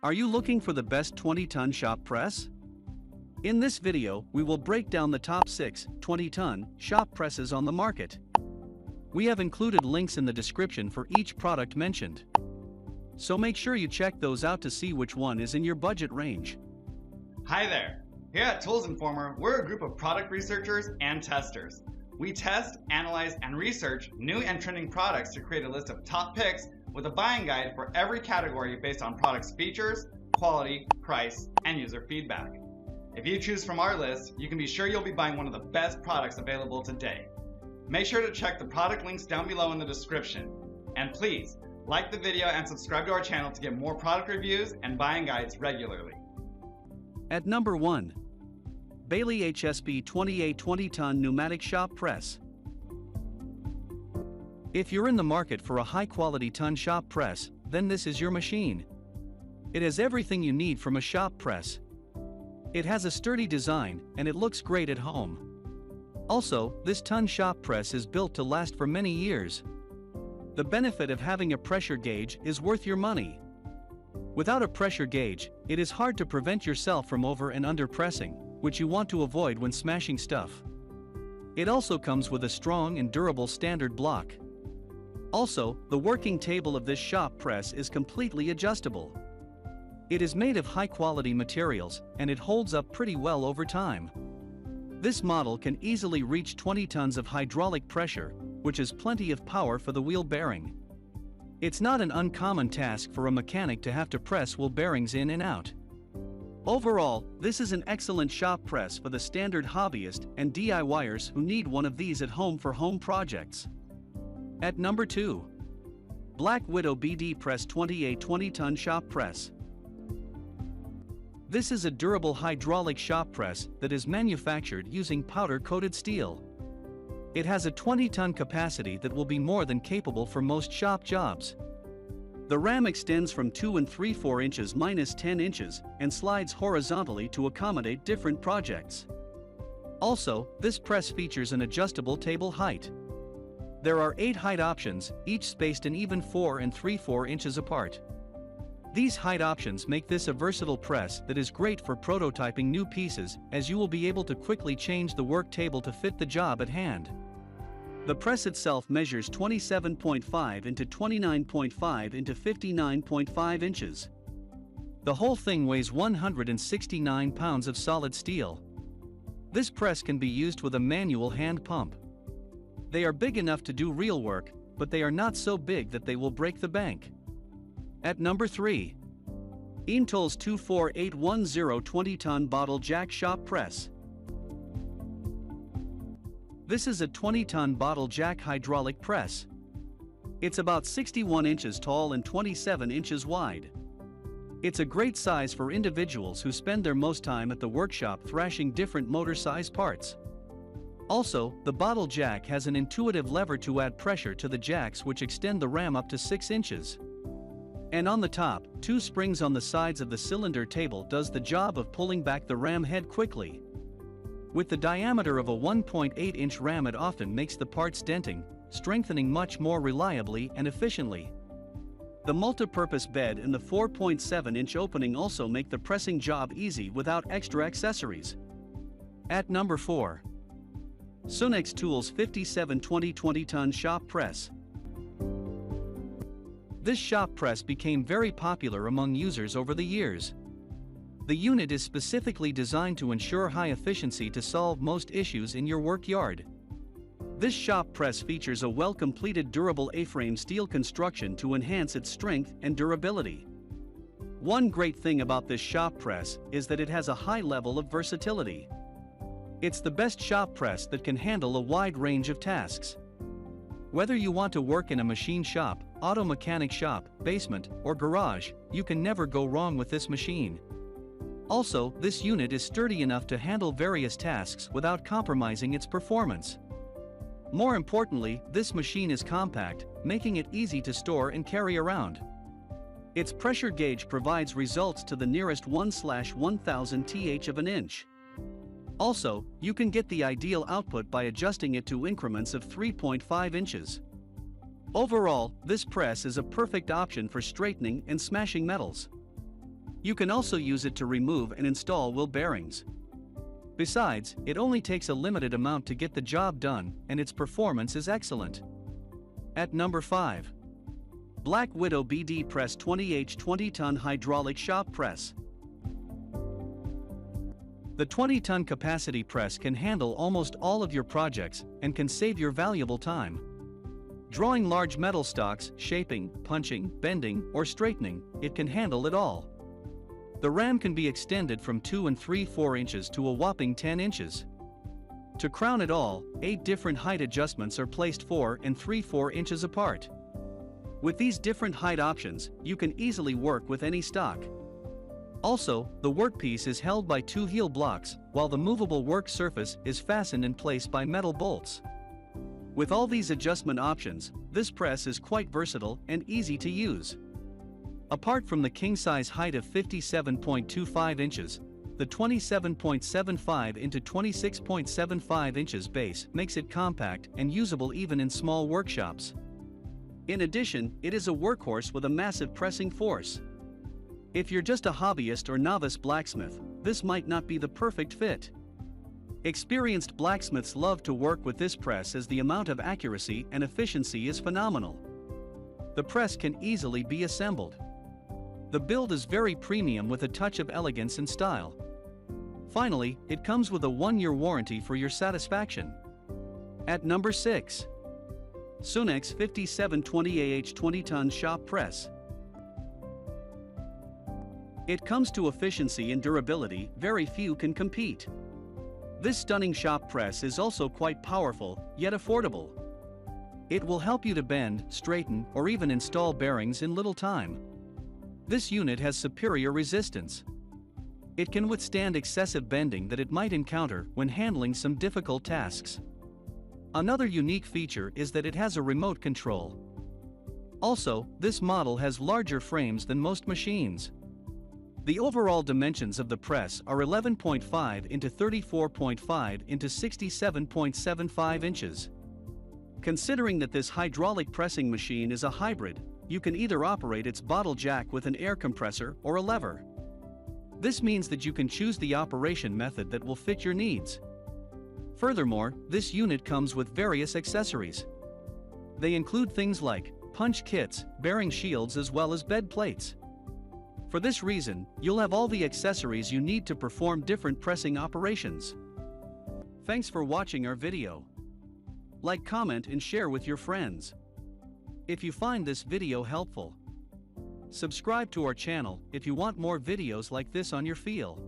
Are you looking for the best 20-ton shop press? In this video, we will break down the top 6 20-ton shop presses on the market. We have included links in the description for each product mentioned. So make sure you check those out to see which one is in your budget range. Hi there! Here at Tools Informer, we're a group of product researchers and testers. We test, analyze, and research new and trending products to create a list of top picks with a buying guide for every category based on product's features, quality, price, and user feedback. If you choose from our list, you can be sure you'll be buying one of the best products available today. Make sure to check the product links down below in the description. And please, like the video and subscribe to our channel to get more product reviews and buying guides regularly. At number 1. BAILEIGH HSP 28 20-ton pneumatic shop press. If you're in the market for a high-quality ton shop press, then this is your machine. It has everything you need from a shop press. It has a sturdy design, and it looks great at home. Also, this ton shop press is built to last for many years. The benefit of having a pressure gauge is worth your money. Without a pressure gauge, it is hard to prevent yourself from over and under pressing, which you want to avoid when smashing stuff. It also comes with a strong and durable standard block. Also, the working table of this shop press is completely adjustable. It is made of high-quality materials, and it holds up pretty well over time. This model can easily reach 20 tons of hydraulic pressure, which is plenty of power for the wheel bearing. It's not an uncommon task for a mechanic to have to press wheel bearings in and out. Overall, this is an excellent shop press for the standard hobbyist and DIYers who need one of these at home for home projects. At number 2. Black Widow BD Press 28 20-ton shop press. This is a durable hydraulic shop press that is manufactured using powder-coated steel. It has a 20-ton capacity that will be more than capable for most shop jobs. The ram extends from 2 3/4 inches - 10 inches and slides horizontally to accommodate different projects. Also, this press features an adjustable table height. There are 8 height options, each spaced an even 4 3/4 inches apart. These height options make this a versatile press that is great for prototyping new pieces, as you will be able to quickly change the work table to fit the job at hand. The press itself measures 27.5 into 29.5 into 59.5 inches. The whole thing weighs 169 pounds of solid steel. This press can be used with a manual hand pump. They are big enough to do real work, but they are not so big that they will break the bank. At number 3. OEMTOOLS 24810 20-ton bottle jack shop press. This is a 20-ton bottle jack hydraulic press. It's about 61 inches tall and 27 inches wide. It's a great size for individuals who spend their most time at the workshop thrashing different motor size parts. Also, the bottle jack has an intuitive lever to add pressure to the jacks which extend the ram up to 6 inches. And on the top, 2 springs on the sides of the cylinder table does the job of pulling back the ram head quickly. With the diameter of a 1.8-inch ram, it often makes the parts denting, strengthening much more reliably and efficiently. The multi-purpose bed and the 4.7-inch opening also make the pressing job easy without extra accessories. At number 4. SUNEX Tools 5720 20-ton shop press. This shop press became very popular among users over the years. The unit is specifically designed to ensure high efficiency to solve most issues in your work yard. This shop press features a well-completed durable A-frame steel construction to enhance its strength and durability. One great thing about this shop press is that it has a high level of versatility. It's the best shop press that can handle a wide range of tasks. Whether you want to work in a machine shop, auto mechanic shop, basement, or garage, you can never go wrong with this machine. Also, this unit is sturdy enough to handle various tasks without compromising its performance. More importantly, this machine is compact, making it easy to store and carry around. Its pressure gauge provides results to the nearest 1/1000th of an inch. Also, you can get the ideal output by adjusting it to increments of 3.5 inches. Overall, this press is a perfect option for straightening and smashing metals. You can also use it to remove and install wheel bearings. Besides, it only takes a limited amount to get the job done, and its performance is excellent. At number 5. Black Widow BD Press 20H 20-ton Hydraulic Shop Press. The 20-ton capacity press can handle almost all of your projects and can save your valuable time. Drawing large metal stocks, shaping, punching, bending, or straightening, it can handle it all. The ram can be extended from 2 3/4 inches to a whopping 10 inches. To crown it all, 8 different height adjustments are placed 4 3/4 inches apart. With these different height options, you can easily work with any stock. Also, the workpiece is held by 2 heel blocks, while the movable work surface is fastened in place by metal bolts. With all these adjustment options, this press is quite versatile and easy to use. Apart from the king-size height of 57.25 inches, the 27.75 into 26.75 inches base makes it compact and usable even in small workshops. In addition, it is a workhorse with a massive pressing force. If you're just a hobbyist or novice blacksmith, this might not be the perfect fit. Experienced blacksmiths love to work with this press as the amount of accuracy and efficiency is phenomenal. The press can easily be assembled. The build is very premium with a touch of elegance and style. Finally, it comes with a 1-year warranty for your satisfaction. At number 6. SUNEX 5720AH 20-ton Shop Press. It comes to efficiency and durability, very few can compete. This stunning shop press is also quite powerful, yet affordable. It will help you to bend, straighten, or even install bearings in little time. This unit has superior resistance. It can withstand excessive bending that it might encounter when handling some difficult tasks. Another unique feature is that it has a remote control. Also, this model has larger frames than most machines. The overall dimensions of the press are 11.5 into 34.5 into 67.75 inches. Considering that this hydraulic pressing machine is a hybrid, you can either operate its bottle jack with an air compressor or a lever. This means that you can choose the operation method that will fit your needs. Furthermore, this unit comes with various accessories. They include things like punch kits, bearing shields, as well as bed plates. For this reason, you'll have all the accessories you need to perform different pressing operations. Thanks for watching our video. Like, comment, and share with your friends. If you find this video helpful, subscribe to our channel if you want more videos like this on your field.